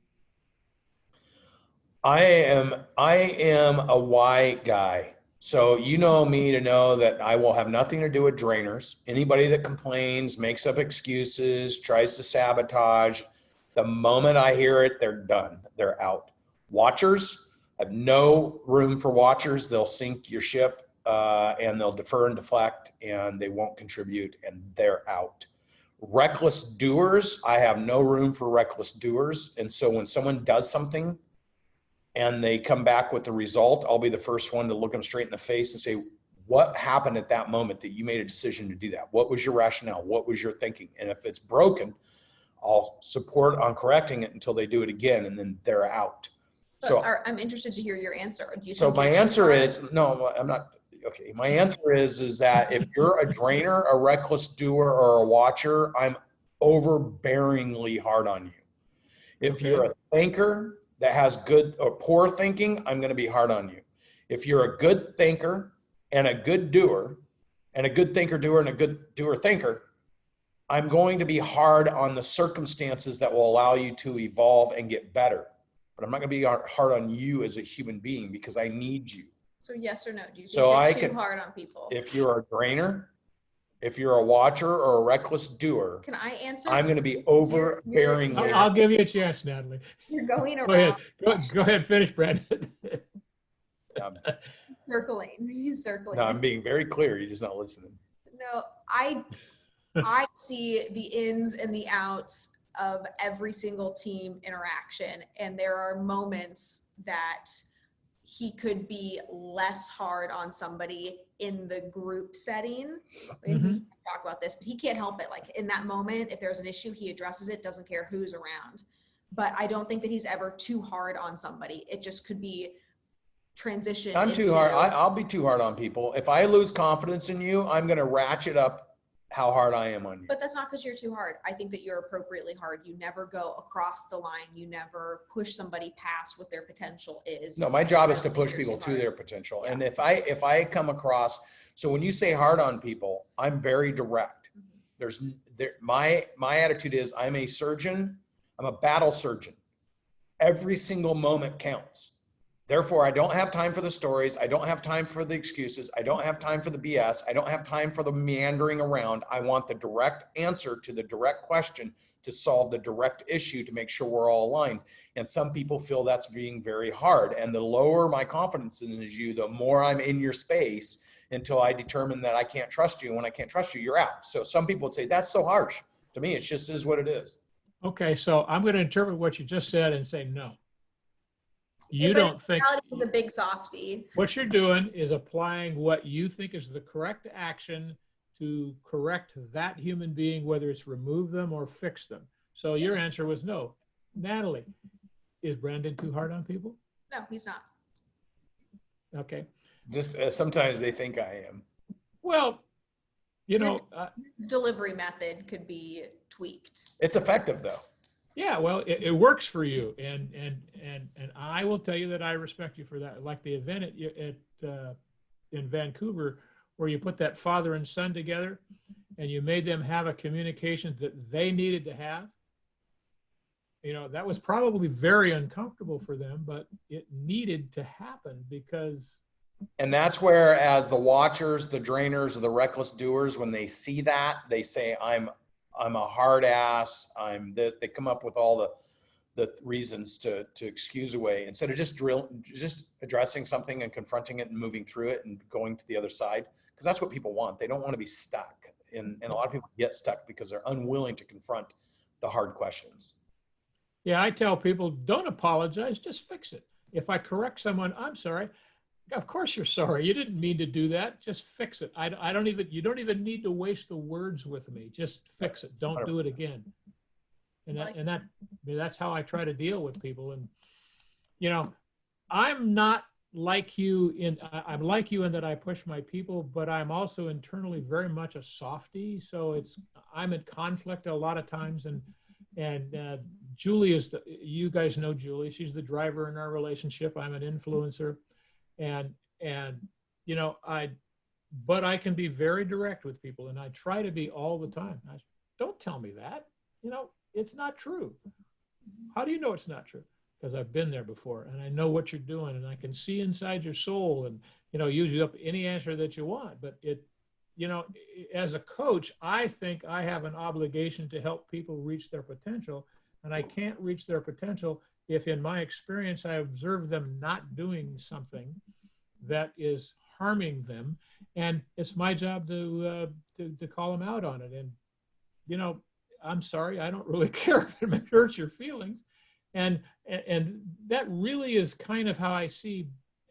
I am a why guy. So you know me to know that I will have nothing to do with drainers. Anybody that complains, makes up excuses, tries to sabotage, the moment I hear it, they're done. They're out. Watchers, I have no room for watchers. They'll sink your ship. and they'll defer and deflect, and they won't contribute, and they're out. Reckless doers, I have no room for reckless doers. And so when someone does something and they come back with the result, I'll be the first one to look them straight in the face and say, what happened at that moment that you made a decision to do that? What was your rationale? What was your thinking? And if it's broken, I'll support on correcting it until they do it again, and then they're out. So I'm interested to hear your answer. Do you so think my you're too answer hard? is, no, I'm not. Okay. My answer is that if you're a drainer, a reckless doer, or a watcher, I'm overbearingly hard on you. If Okay. you're a thinker that has good or poor thinking, I'm going to be hard on you. If you're a good thinker and a good doer, and a good thinker doer and a good doer thinker, I'm going to be hard on the circumstances that will allow you to evolve and get better. But I'm not going to be hard on you as a human being, because I need you. So yes or no? Do you think So you're too hard on people? If you're a drainer, if you're a watcher or a reckless doer, Can I answer? I'm going to be overbearing. I'll give you a chance, Natalie. You're going Go ahead. around. Go ahead. Finish, Brandon. Circling. He's circling. No, I'm being very clear. You're just not listening. No, I see the ins and the outs of every single team interaction, and there are moments that he could be less hard on somebody in the group setting. And we can talk about this, but he can't help it. Like in that moment, if there's an issue, he addresses it, doesn't care who's around. But I don't think that he's ever too hard on somebody. It just could be transition. I'm too hard. I'll be too hard on people. If I lose confidence in you, I'm going to ratchet up how hard I am on you. But that's not because you're too hard. I think that you're appropriately hard. You never go across the line. You never push somebody past what their potential is. No, my job is to I don't think push you're people too to hard. their potential. Yeah. And if I come across, so when you say hard on people, I'm very direct. My attitude is I'm a surgeon. I'm a battle surgeon. Every single moment counts. Therefore, I don't have time for the stories. I don't have time for the excuses. I don't have time for the BS. I don't have time for the meandering around. I want the direct answer to the direct question to solve the direct issue to make sure we're all aligned. And some people feel that's being very hard. And the lower my confidence in you, the more I'm in your space until I determine that I can't trust you. And when I can't trust you, you're out. So some people would say, that's so harsh. To me, it just is what it is. Okay, so I'm going to interpret what you just said and say no. You don't think He's a big softie. what you're doing is applying what you think is the correct action to correct that human being, whether it's remove them or fix them. So your answer was no. Natalie, is Brandon too hard on people? No, he's not. Okay. Just sometimes they think I am. Well, you know, Delivery method could be tweaked. It's effective though. yeah, well, it works for you, and I will tell you that I respect you for that. Like the event in Vancouver, where you put that father and son together, and you made them have a communication that they needed to have. You know, that was probably very uncomfortable for them, but it needed to happen because. And that's where, as the watchers, the drainers, or the reckless doers, when they see that, they say, I'm a hard ass. They come up with all the reasons to excuse away instead of just addressing something and confronting it and moving through it and going to the other side. Because that's what people want. They don't want to be stuck. And a lot of people get stuck because they're unwilling to confront the hard questions. Yeah, I tell people, don't apologize, just fix it. If I correct someone, I'm sorry. Of course you're sorry. You didn't mean to do that. Just fix it. You don't even need to waste the words with me. Just fix it. Don't do it again. That's how I try to deal with people. And, you know, I'm not like you I'm like you in that I push my people, but I'm also internally very much a softie. So I'm in conflict a lot of times. And Julie you guys know Julie. She's the driver in our relationship. I'm an influencer. And you know, but I can be very direct with people, and I try to be all the time. Don't tell me that, you know, it's not true. How do you know it's not true? Because I've been there before, and I know what you're doing, and I can see inside your soul, and, you know, use up any answer that you want. But you know, as a coach, I think I have an obligation to help people reach their potential, and I can't reach their potential if in my experience I observe them not doing something that is harming them, and it's my job to call them out on it. And you know, I'm sorry, I don't really care if it hurts your feelings, and that really is kind of how I see.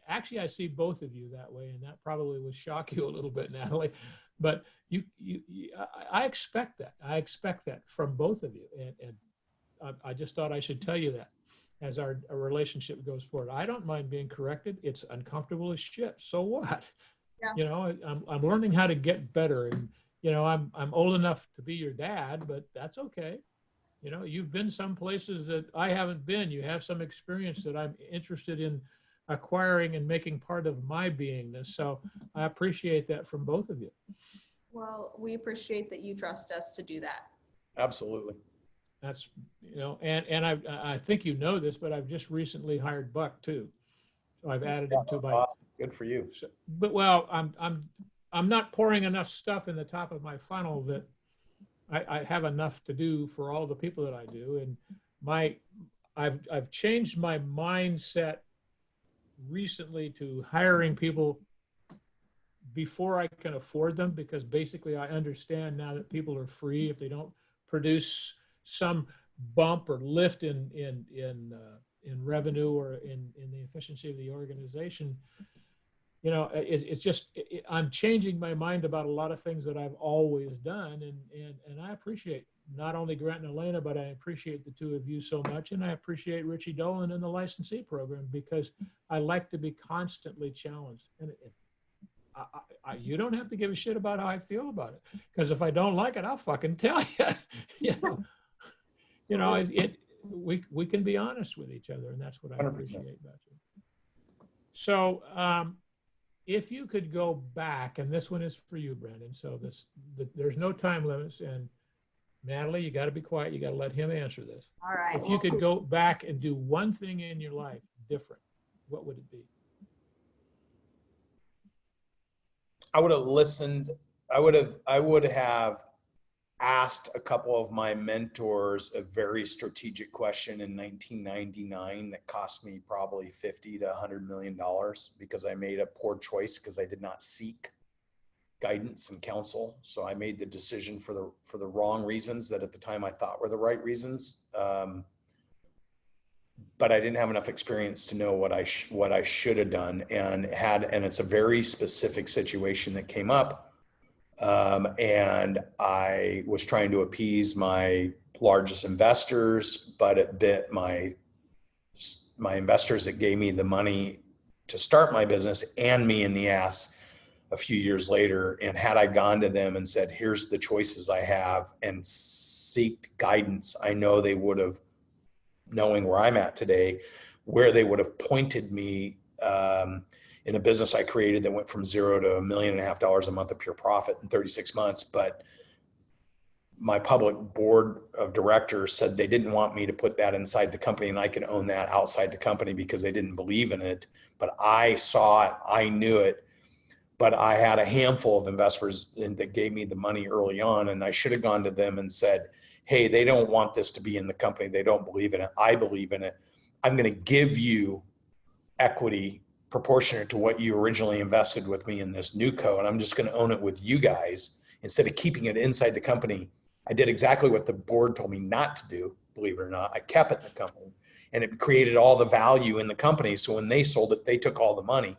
Actually, I see both of you that way, and that probably will shock you a little bit, Natalie. But I expect that. I expect that from both of you, and I just thought I should tell you that as our relationship goes forward. I don't mind being corrected. It's uncomfortable as shit. So what? Yeah. You know, I'm learning how to get better, and you know, I'm old enough to be your dad, but that's okay. You know, you've been some places that I haven't been. You have some experience that I'm interested in acquiring and making part of my beingness. So I appreciate that from both of you. Well, we appreciate that you trust us to do that. Absolutely. That's, you know, and I think you know this, but I've just recently hired Buck too. So I've added him to my. Awesome. Good for you. But well, I'm not pouring enough stuff in the top of my funnel that I have enough to do for all the people that I do. And I've changed my mindset recently to hiring people before I can afford them, because basically I understand now that people are free if they don't produce some bump or lift in revenue or in the efficiency of the organization. You know, it's just I'm changing my mind about a lot of things that I've always done, and I appreciate not only Grant and Elena, but I appreciate the two of you so much, and I appreciate Richie Dolan and the licensee program, because I like to be constantly challenged. And you don't have to give a shit about how I feel about it, because if I don't like it, I'll fucking tell you. We can be honest with each other, and that's what I 100%. appreciate about you. So if you could go back, and this one is for you, Brandon. So there's no time limits, and Natalie, you got to be quiet. You got to let him answer this. All right. If you could go back and do one thing in your life different, what would it be? I would have listened. I would have asked a couple of my mentors a very strategic question in 1999 that cost me probably $50 to $100 million, because I made a poor choice because I did not seek guidance and counsel. So I made the decision for the wrong reasons that at the time I thought were the right reasons. But I didn't have enough experience to know what I should have done, and it's a very specific situation that came up. And I was trying to appease my largest investors, but it bit my investors that gave me the money to start my business and me in the ass a few years later. And had I gone to them and said, here's the choices I have, and seeked guidance, I know they would have, knowing where I'm at today, where they would have pointed me in a business I created that went from $0 to $1.5 million a month of pure profit in 36 months. But my public board of directors said they didn't want me to put that inside the company, and I could own that outside the company, because they didn't believe in it. But I saw it, I knew it. But I had a handful of investors that gave me the money early on, and I should have gone to them and said, hey, they don't want this to be in the company. They don't believe in it. I believe in it. I'm going to give you equity proportionate to what you originally invested with me in this new co. And I'm just going to own it with you guys instead of keeping it inside the company. I did exactly what the board told me not to do, believe it or not. I kept it in the company, and it created all the value in the company. So when they sold it, they took all the money.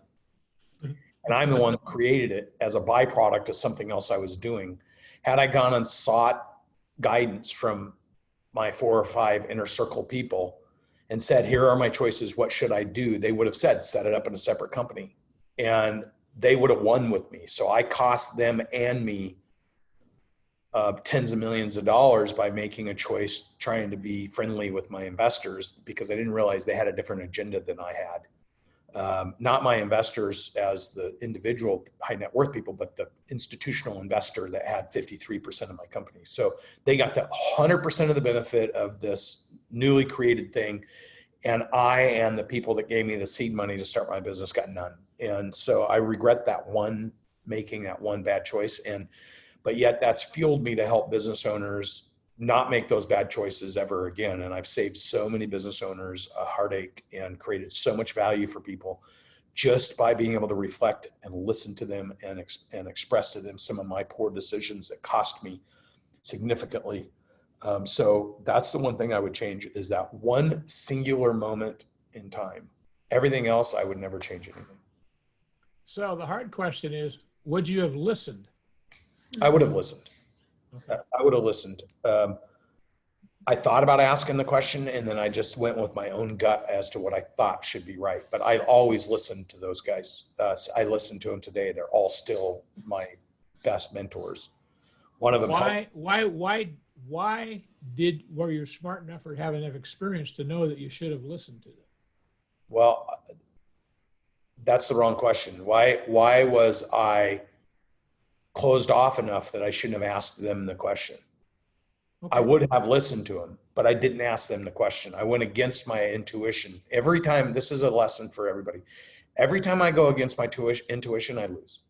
And I'm the one that created it as a byproduct of something else I was doing. Had I gone and sought guidance from my 4 or 5 inner circle people and said, here are my choices, what should I do? They would have said, set it up in a separate company, and they would have won with me. So I cost them and me tens of millions of dollars by making a choice, trying to be friendly with my investors, because I didn't realize they had a different agenda than I had. Not my investors as the individual high net worth people, but the institutional investor that had 53% of my company. So they got the 100% of the benefit of this newly created thing. And I and the people that gave me the seed money to start my business got none. And so I regret making that one bad choice. But yet that's fueled me to help business owners not make those bad choices ever again. And I've saved so many business owners a heartache and created so much value for people just by being able to reflect and listen to them and express to them some of my poor decisions that cost me significantly. So that's the one thing I would change, is that one singular moment in time. Everything else, I would never change anything. So the hard question is, would you have listened? I would have listened. Okay. I would have listened. I thought about asking the question, and then I just went with my own gut as to what I thought should be right. But I always listened to those guys. I listen to them today. They're all still my best mentors. One of them. Why were you smart enough or have enough experience to know that you should have listened to them? Well, that's the wrong question. Why was I closed off enough that I shouldn't have asked them the question? Okay. I would have listened to them, but I didn't ask them the question. I went against my intuition. Every time, this is a lesson for everybody. Every time I go against my intuition, I lose.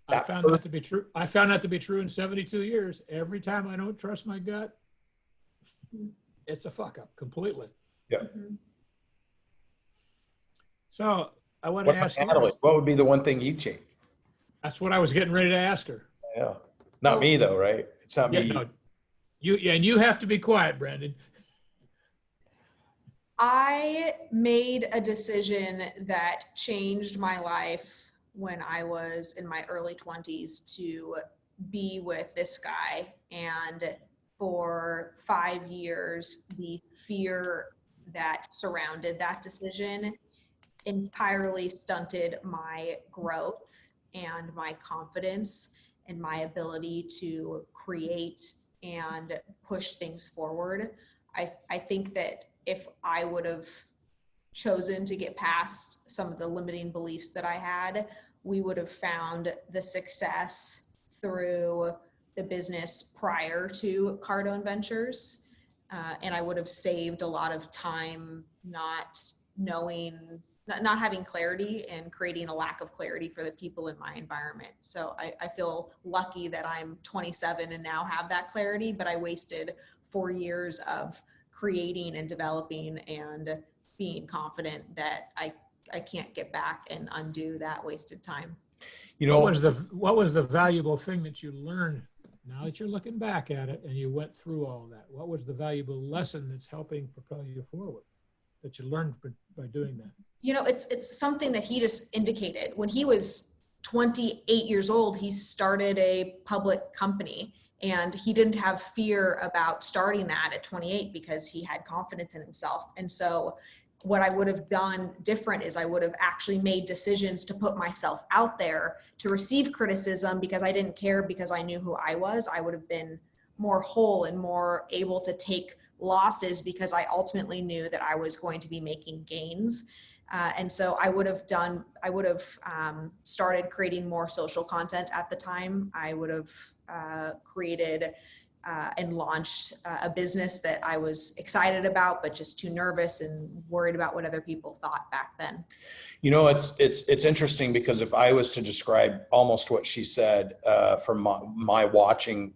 I found that to be true. I found that to be true in 72 years. Every time I don't trust my gut, it's a fuck up completely. Yeah. Mhm. So I want to ask Natalie, you, what would be the one thing you'd change? that's what I was getting ready to ask her. Yeah. Not me though, right? It's not Yeah, me. no, and you have to be quiet, Brandon. I made a decision that changed my life when I was in my early 20s to be with this guy. And for 5 years, the fear that surrounded that decision entirely stunted my growth and my confidence and my ability to create and push things forward. I think that if I would have chosen to get past some of the limiting beliefs that I had, we would have found the success through the business prior to Cardone Ventures. And I would have saved a lot of time not having clarity and creating a lack of clarity for the people in my environment. So I feel lucky that I'm 27 and now have that clarity, but I wasted 4 years of creating and developing and being confident that I can't get back and undo that wasted time. You know, What was the valuable thing that you learned now that you're looking back at it and you went through all that? What was the valuable lesson that's helping propel you forward that you learned by doing that? You know, it's something that he just indicated. When he was 28 years old, he started a public company, and he didn't have fear about starting that at 28 because he had confidence in himself. And so what I would have done different is I would have actually made decisions to put myself out there to receive criticism because I didn't care, because I knew who I was. I would have been more whole and more able to take losses because I ultimately knew that I was going to be making gains. And so I would have started creating more social content at the time. I would have created and launched a business that I was excited about, but just too nervous and worried about what other people thought back then. You know, it's interesting because if I was to describe almost what she said from my watching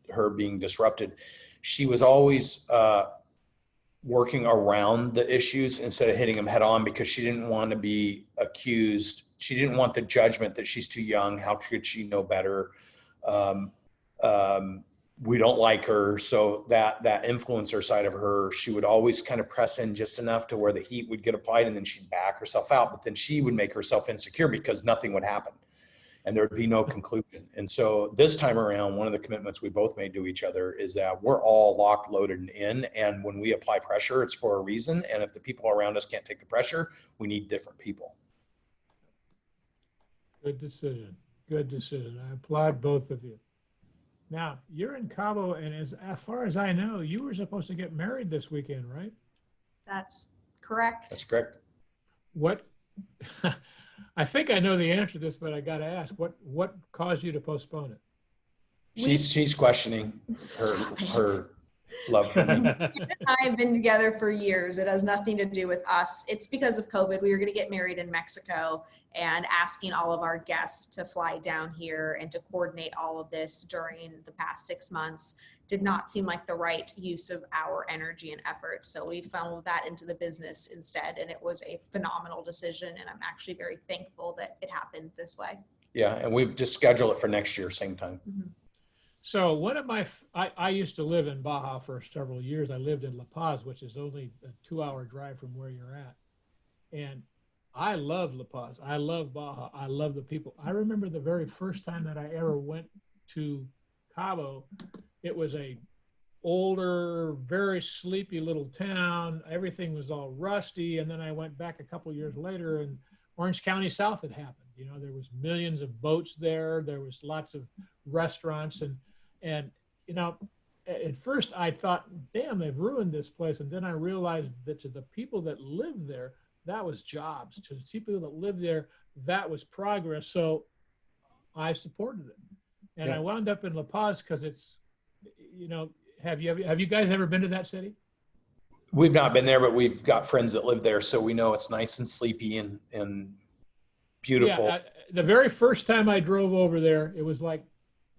her being disrupted, she was always working around the issues instead of hitting them head on, because she didn't want to be accused. She didn't want the judgment that she's too young. How could she know better? We don't like her. So that influencer side of her, she would always kind of press in just enough to where the heat would get applied, and then she'd back herself out. But then she would make herself insecure because nothing would happen and there would be no conclusion. And so this time around, one of the commitments we both made to each other is that we're all locked, loaded, and in. And when we apply pressure, it's for a reason. And if the people around us can't take the pressure, we need different people. Good decision. Good decision. I applaud both of you. Now, you're in Cabo, and as far as I know, you were supposed to get married this weekend, right? That's correct. That's correct. What? I think I know the answer to this, but I got to ask, what caused you to postpone it? She's questioning her love for me. And I have been together for years. It has nothing to do with us. It's because of COVID. We were going to get married in Mexico, and asking all of our guests to fly down here and to coordinate all of this during the past 6 months did not seem like the right use of our energy and effort. So we funneled that into the business instead. And it was a phenomenal decision. And I'm actually very thankful that it happened this way. Yeah. And we've just scheduled it for next year, same time. Mm-hmm. So one of I used to live in Baja for several years. I lived in La Paz, which is only a 2-hour drive from where you're at. And I love La Paz. I love Baja. I love the people. I remember the very first time that I ever went to Cabo. It was a older, very sleepy little town. Everything was all rusty. And then I went back a couple years later, and Orange County South had happened. You know, there was millions of boats there. There was lots of restaurants, and you know, at first I thought, damn, they've ruined this place. And then I realized that to the people that lived there, that was jobs. To the people that lived there, that was progress. So I supported it. And I wound up in La Paz because it's, you know, have you guys ever been to that city? We've not been there, but we've got friends that live there. So we know it's nice and sleepy and beautiful. Yeah, the very first time I drove over there, it was like,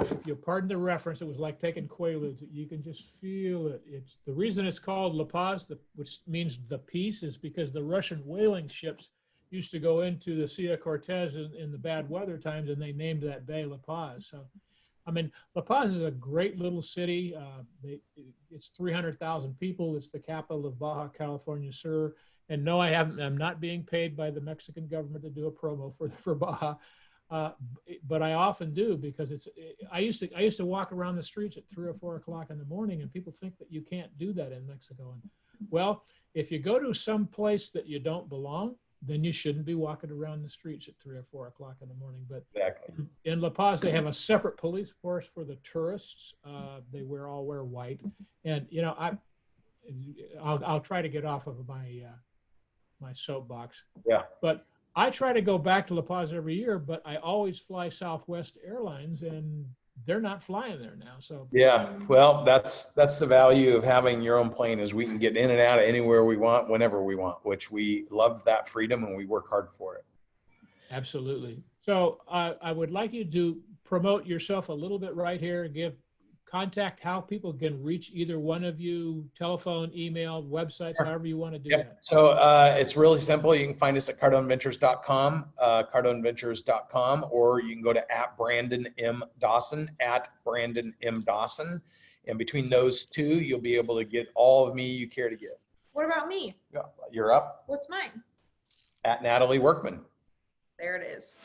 if you pardon the reference, it was like taking Quaaludes. You can just feel it. It's the reason it's called La Paz, which means the peace, is because the Russian whaling ships used to go into the Sea of Cortez in the bad weather times, and they named that bay La Paz. So, I mean, La Paz is a great little city. It's 300,000 people. It's the capital of Baja California Sur. And no, I'm not being paid by the Mexican government to do a promo for Baja. But I often do, because I used to walk around the streets at 3 or 4 o'clock in the morning, and people think that you can't do that in Mexico. And well, if you go to some place that you don't belong, then you shouldn't be walking around the streets at 3 or 4 o'clock in the morning. But Exactly. in La Paz, they have a separate police force for the tourists. They all wear white, and you know, I'll try to get off of my soapbox. Yeah. But I try to go back to La Paz every year, but I always fly Southwest Airlines, and they're not flying there now. So Yeah, well, that's the value of having your own plane, is we can get in and out of anywhere we want, whenever we want, which we love that freedom, and we work hard for it. absolutely. So I would like you to promote yourself a little bit right here. Give contact how people can reach either one of you: telephone, email, websites, however you want to do that. So it's really simple. You can find us at cardoneventures.com, cardoneventures.com, or you can go to @BrandonMDawson, @BrandonMDawson. And between those two, you'll be able to get all of me you care to get. What about me? Yeah, you're up. What's mine? @Natalie Workman. There it is.